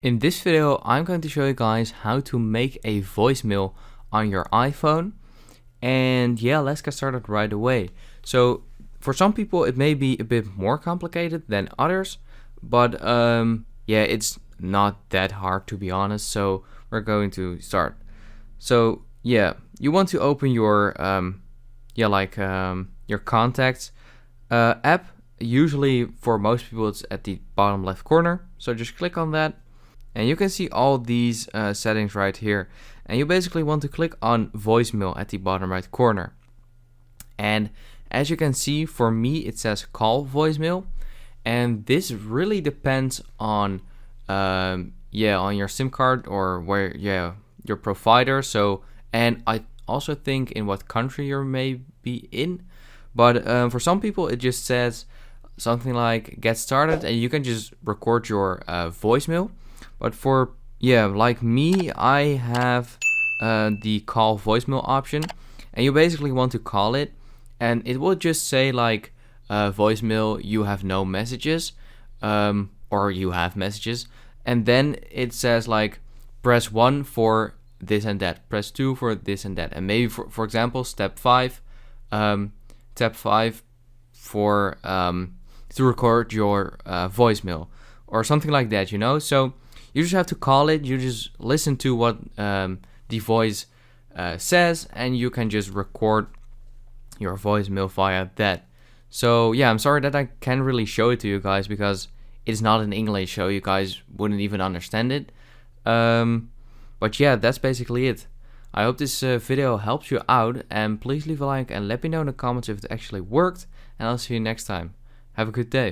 In this video, I'm going to show you guys how to make a voicemail on your iPhone. And yeah, let's get started right away. So for some people, it may be a bit more complicated than others, but yeah, it's not that hard to be honest. So we're going to start. So yeah, you want to open your your contacts app. Usually for most people, it's at the bottom left corner. So just click on that. And you can see all these settings right here. And you basically want to click on voicemail at the bottom right corner. And as you can see, for me, it says call voicemail. And this really depends on on your SIM card or where your provider. So, and I also think in what country you may be in. But for some people, it just says something like get started, and you can just record your voicemail. But for like me, I have the call voicemail option, and you basically want to call it, and it will just say like voicemail, you have no messages, or you have messages, and then it says like press 1 for this and that, press 2 for this and that, and maybe for example step 5 for to record your voicemail or something like that, you know. So you just have to call it, you just listen to what the voice says, and you can just record your voicemail via that. So yeah, I'm sorry that I can't really show it to you guys because it's not in English, so you guys wouldn't even understand it. But yeah, that's basically it. I hope this video helps you out, and please leave a like and let me know in the comments if it actually worked, and I'll see you next time. Have a good day.